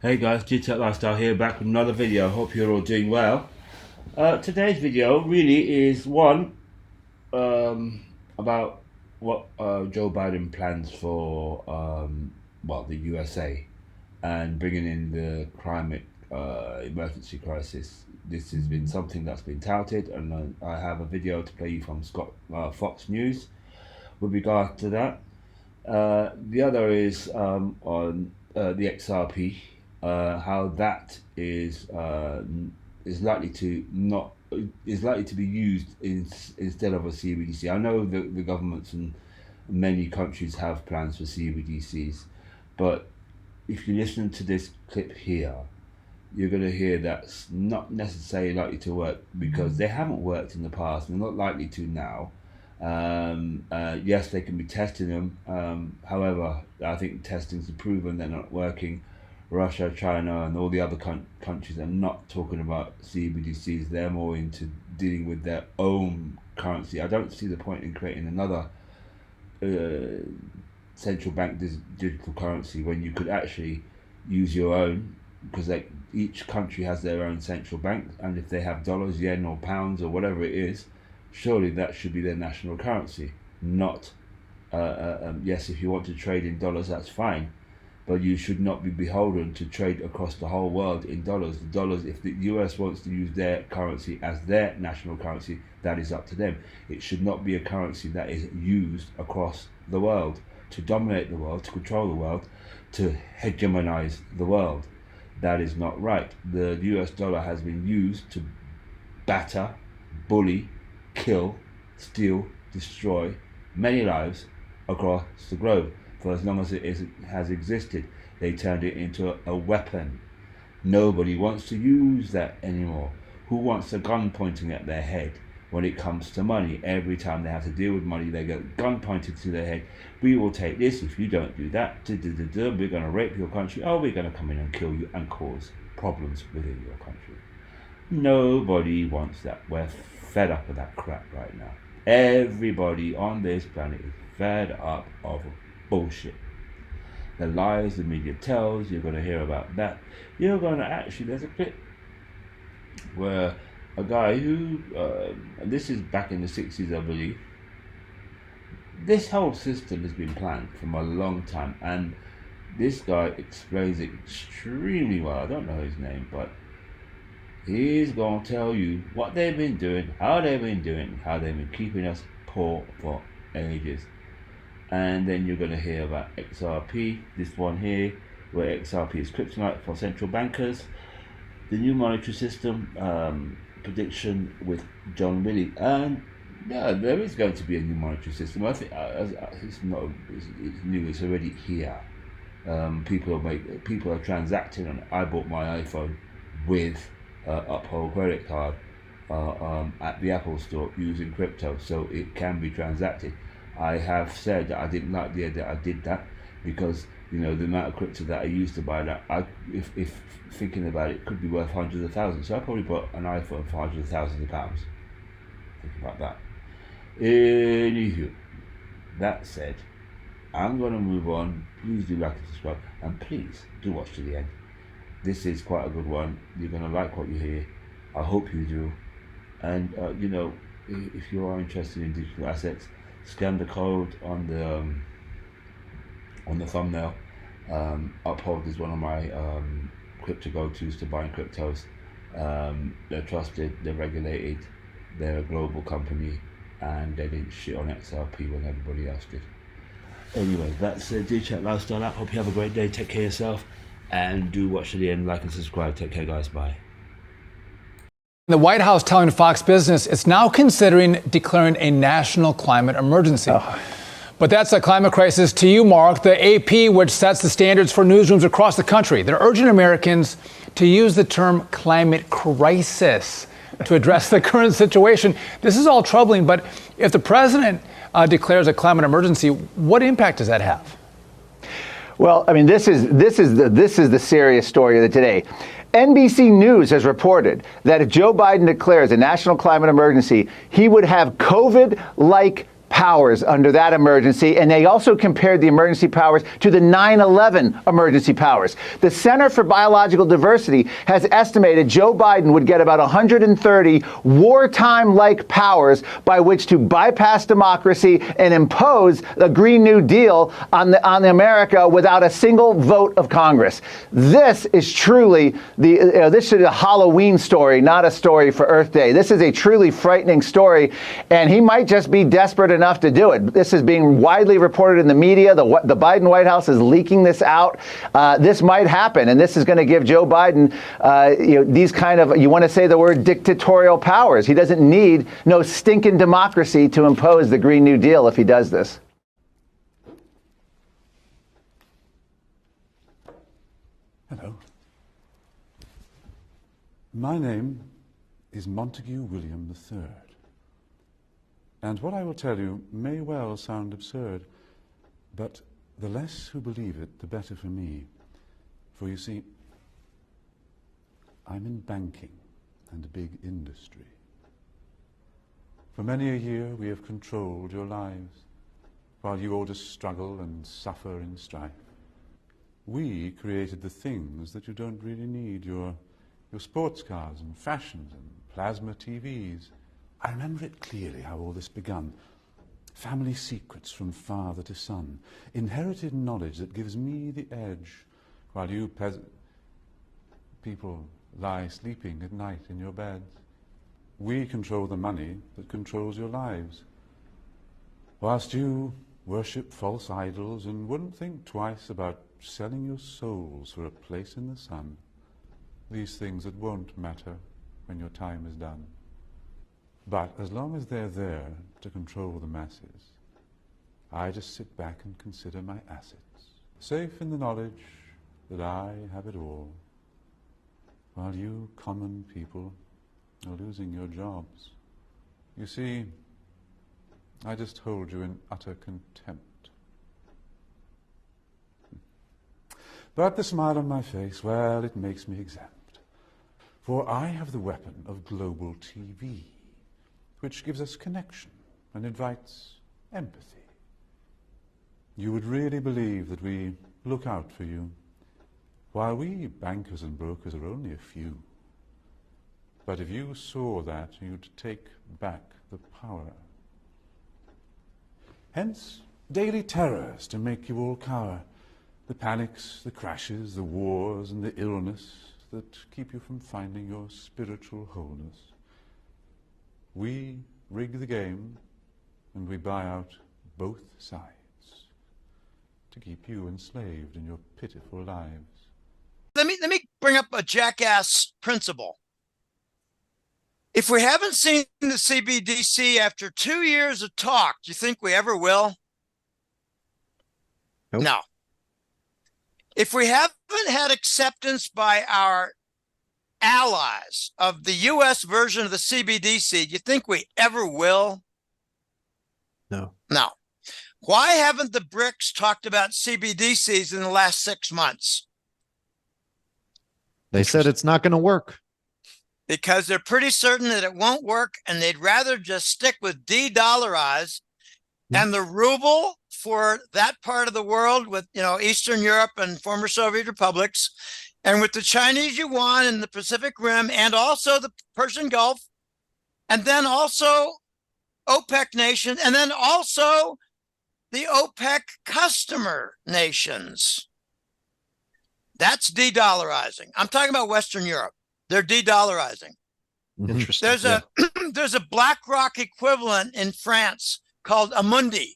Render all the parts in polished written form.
Hey guys, GTech Lifestyle here, back with another video. Hope you're all doing well. Today's video really is one about what Joe Biden plans for the USA and bringing in the climate emergency crisis. This has been something that's been touted, and I have a video to play you from Fox News with regard to that. The other is on the XRP, how that is likely to not is likely to be used instead of a CBDC. I know the governments and many countries have plans for CBDCs, but if you listen to this clip here, you're going to hear that's not necessarily likely to work because they haven't worked in the past and not likely to now. Yes, they can be testing them. However, I think testing's proven they're not working. Russia, China, and all the other countries are not talking about CBDCs. They're more into dealing with their own currency. I don't see the point in creating another central bank digital currency when you could actually use your own, because each country has their own central bank, and if they have dollars, yen, or pounds, or whatever it is, surely that should be their national currency. Not yes, if you want to trade in dollars, that's fine, but you should not be beholden to trade across the whole world in dollars. The dollars, if the US wants to use their currency as their national currency, that is up to them. It should not be a currency that is used across the world to dominate the world, to control the world, to hegemonize the world. That is not right. The US dollar has been used to batter, bully, kill, steal, destroy many lives across the globe. For as long as has existed, they turned it into a weapon. Nobody wants to use that anymore. Who wants a gun pointing at their head when it comes to money? Every time they have to deal with money, they get a gun pointed to their head. We will take this if you don't do that. We're going to rape your country. Oh, we're going to come in and kill you and cause problems within your country. Nobody wants that. We're fed up with that crap right now. Everybody on this planet is fed up of bullshit. The lies the media tells, you're going to hear about that. You're going to actually, there's a clip where a guy who, and this is back in the 60s, I believe, this whole system has been planned from a long time, and this guy explains it extremely well. I don't know his name, but he's going to tell you what they've been doing, how they've been keeping us poor for ages. And then you're going to hear about XRP, this one here, where XRP is kryptonite for central bankers, the new monetary system prediction with John Willie, and yeah, there is going to be a new monetary system. I think it's new; it's already here. People are transacting, and I bought my iPhone with Uphold credit card at the Apple Store using crypto, so it can be transacted. I have said that I didn't like the idea that I did that because the amount of crypto that I used to buy that, if thinking about it, could be worth hundreds of thousands. So I probably bought an iPhone for hundreds of thousands of pounds. Think about that. Anywho, that said, I'm going to move on. Please do like and subscribe, and please do watch to the end. This is quite a good one. You're going to like what you hear. I hope you do. And if you are interested in digital assets, scan the code on the thumbnail. Uphold is one of my crypto go-tos to buying cryptos. They're trusted, they're regulated, they're a global company, and they didn't shit on XRP when everybody else did. Anyway, that's GTech Lifestyle app. Hope you have a great day. Take care of yourself, and do watch to the end, like and subscribe. Take care, guys. Bye. The White House telling Fox Business it's now considering declaring a national climate emergency. But that's a climate crisis to you, Mark. The AP, which sets the standards for newsrooms across the country, they're urging Americans to use the term climate crisis to address the current situation. This is all troubling, but if the president declares a climate emergency, what impact does that have? Well, I mean, this is the serious story of the day. NBC News has reported that if Joe Biden declares a national climate emergency, he would have COVID-like powers under that emergency, and they also compared the emergency powers to the 9/11 emergency powers. The Center for Biological Diversity has estimated Joe Biden would get about 130 wartime-like powers by which to bypass democracy and impose a Green New Deal on America without a single vote of Congress. This is truly this is a Halloween story, not a story for Earth Day. This is a truly frightening story, and he might just be desperate enough to do it. This is being widely reported in the media. The Biden White House is leaking this out. This might happen, and this is going to give Joe Biden these kind of, you want to say the word dictatorial powers. He doesn't need no stinking democracy to impose the Green New Deal if he does this. Hello. My name is Montague William III. And what I will tell you may well sound absurd, but the less who believe it, the better for me. For you see, I'm in banking and a big industry. For many a year we have controlled your lives, while you all just struggle and suffer in strife. We created the things that you don't really need, your sports cars and fashions and plasma TVs. I remember it clearly how all this begun. Family secrets from father to son, inherited knowledge that gives me the edge, while you people lie sleeping at night in your beds. We control the money that controls your lives, whilst you worship false idols and wouldn't think twice about selling your souls for a place in the sun. These things that won't matter when your time is done. But as long as they're there to control the masses, I just sit back and consider my assets, safe in the knowledge that I have it all, while you common people are losing your jobs. You see, I just hold you in utter contempt. But the smile on my face, well, it makes me exempt. For I have the weapon of global TV, which gives us connection and invites empathy. You would really believe that we look out for you, while we bankers and brokers are only a few. But if you saw that, you'd take back the power. Hence, daily terrors to make you all cower. The panics, the crashes, the wars, and the illness that keep you from finding your spiritual wholeness. We rig the game, and we buy out both sides to keep you enslaved in your pitiful lives. Let me bring up a jackass principle. If we haven't seen the CBDC after 2 years of talk, do you think we ever will? Nope. No. If we haven't had acceptance by our allies of the U.S. version of the CBDC, do you think we ever will? No. No. Why haven't the BRICS talked about CBDCs in the last 6 months? They said it's not going to work. Because they're pretty certain that it won't work, and they'd rather just stick with de-dollarize and the ruble for that part of the world with, Eastern Europe and former Soviet republics, and with the Chinese yuan and the Pacific Rim, and also the Persian Gulf, and then also OPEC nations, and then also the OPEC customer nations. That's de-dollarizing. I'm talking about Western Europe. They're de-dollarizing. Interesting. There's a BlackRock equivalent in France called Amundi,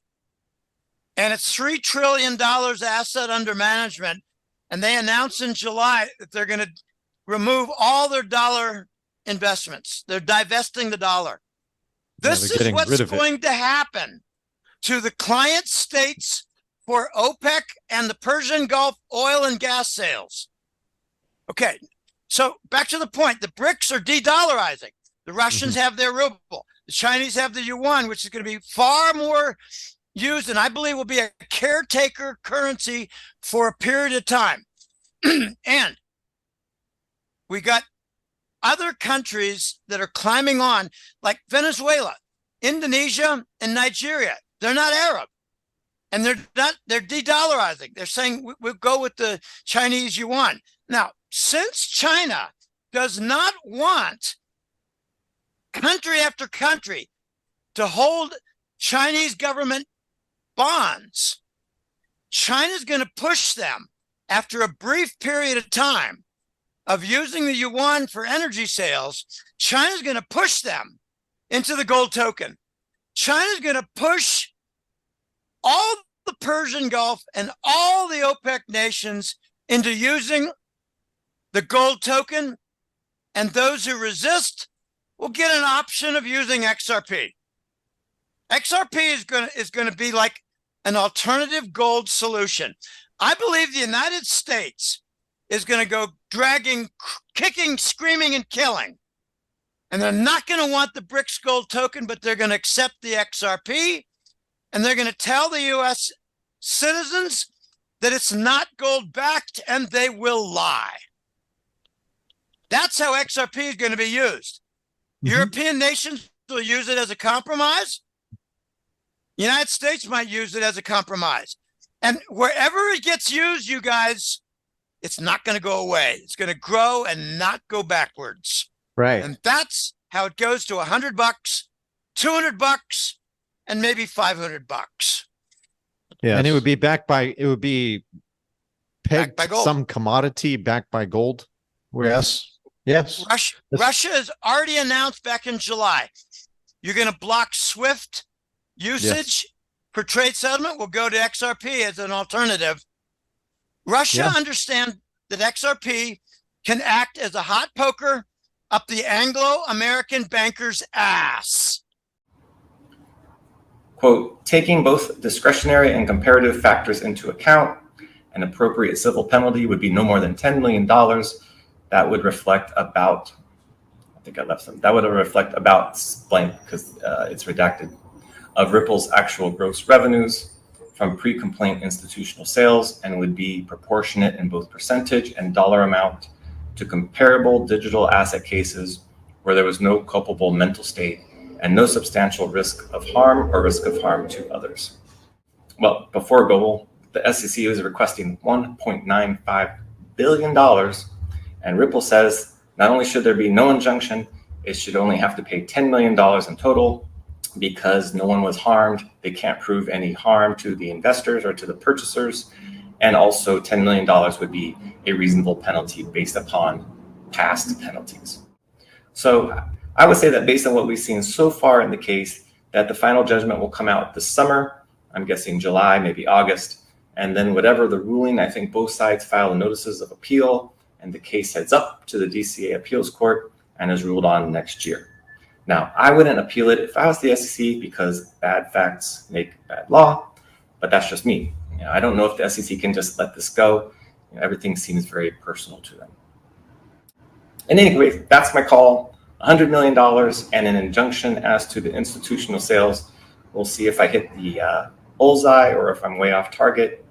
and it's $3 trillion asset under management. And they announced in July that they're going to remove all their dollar investments. They're divesting the dollar. This is what's going to happen to the client states for OPEC and the Persian Gulf oil and gas sales. Okay. So back to the point, the BRICS are de-dollarizing. The Russians have their ruble. The Chinese have the yuan, which is going to be far more used, and I believe will be a caretaker currency for a period of time. And we got other countries that are climbing on, like Venezuela, Indonesia, and Nigeria. They're not Arab. And they're de-dollarizing. They're saying we'll go with the Chinese yuan. Now, since China does not want country after country to hold Chinese government bonds, China's going to push them after a brief period of time of using the yuan for energy sales. China's going to push them into the gold token. China's going to push all the Persian Gulf and all the OPEC nations into using the gold token, and those who resist will get an option of using XRP. XRP is going to be like an alternative gold solution. I believe the United States is going to go dragging, kicking, screaming, and killing. And they're not going to want the BRICS gold token, but they're going to accept the XRP. And they're going to tell the U.S. citizens that it's not gold backed, and they will lie. That's how XRP is going to be used. European nations will use it as a compromise. The United States might use it as a compromise. And wherever it gets used, you guys, it's not going to go away. It's going to grow and not go backwards. Right. And that's how it goes to $100, $200, and maybe $500. Yeah. And it would be pegged Backed by to gold. some commodity backed by gold. Yes. Yes. Russia has already announced back in July, you're going to block SWIFT usage for trade settlement. Will go to XRP as an alternative. Russia understands that XRP can act as a hot poker up the Anglo-American banker's ass. Quote, taking both discretionary and comparative factors into account, an appropriate civil penalty would be no more than $10 million. That would reflect about, I think I left some, that would reflect about blank because it's redacted, of Ripple's actual gross revenues from pre-complaint institutional sales, and would be proportionate in both percentage and dollar amount to comparable digital asset cases where there was no culpable mental state and no substantial risk of harm or risk of harm to others. Well, before Goble, the SEC is requesting $1.95 billion, and Ripple says not only should there be no injunction, it should only have to pay $10 million in total because no one was harmed. They can't prove any harm to the investors or to the purchasers. And also $10 million would be a reasonable penalty based upon past penalties. So I would say that based on what we've seen so far in the case, that the final judgment will come out this summer. I'm guessing July, maybe August. And then whatever the ruling, I think both sides file notices of appeal, and the case heads up to the DCA appeals court and is ruled on next year. Now, I wouldn't appeal it if I was the SEC because bad facts make bad law, but that's just me. I don't know if the SEC can just let this go. Everything seems very personal to them. In any case, that's my call. $100 million and an injunction as to the institutional sales. We'll see if I hit the bullseye or if I'm way off target.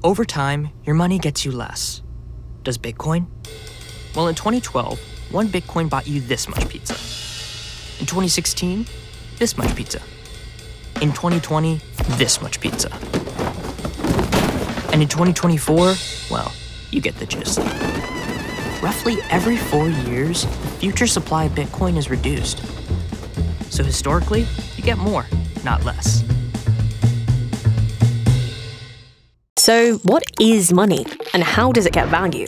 Over time, your money gets you less. Does Bitcoin? Well, in 2012, one Bitcoin bought you this much pizza. In 2016, this much pizza. In 2020, this much pizza. And in 2024, well, you get the gist. Roughly every 4 years, the future supply of Bitcoin is reduced. So historically, you get more, not less. So what is money and how does it get value?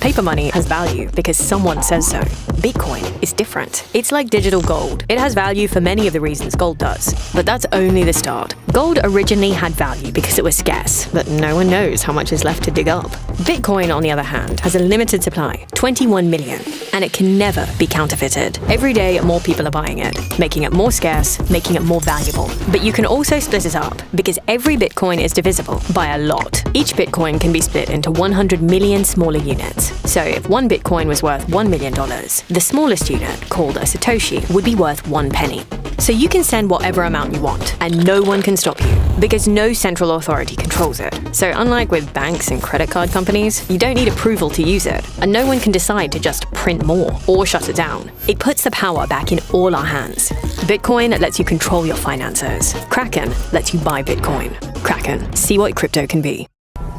Paper money has value because someone says so. Bitcoin is different. It's like digital gold. It has value for many of the reasons gold does, but that's only the start. Gold originally had value because it was scarce, but no one knows how much is left to dig up. Bitcoin, on the other hand, has a limited supply, 21 million, and it can never be counterfeited. Every day, more people are buying it, making it more scarce, making it more valuable. But you can also split it up because every Bitcoin is divisible by a lot. Each Bitcoin can be split into 100 million smaller units. So if one Bitcoin was worth $1 million, the smallest unit, called a Satoshi, would be worth 1 penny. So you can send whatever amount you want, and no one can stop you, because no central authority controls it. So unlike with banks and credit card companies, you don't need approval to use it, and no one can decide to just print more or shut it down. It puts the power back in all our hands. Bitcoin lets you control your finances. Kraken lets you buy Bitcoin. Kraken, see what crypto can be.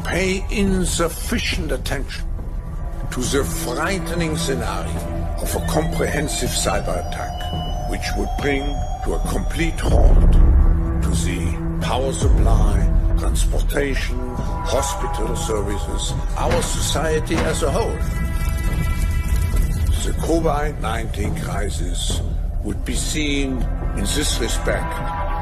Pay insufficient attention to the frightening scenario of a comprehensive cyber attack, which would bring to a complete halt to the power supply, transportation, hospital services, our society as a whole. The COVID-19 crisis would be seen in this respect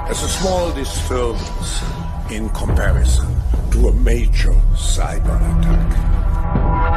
as a small disturbance in comparison to a major cyber attack.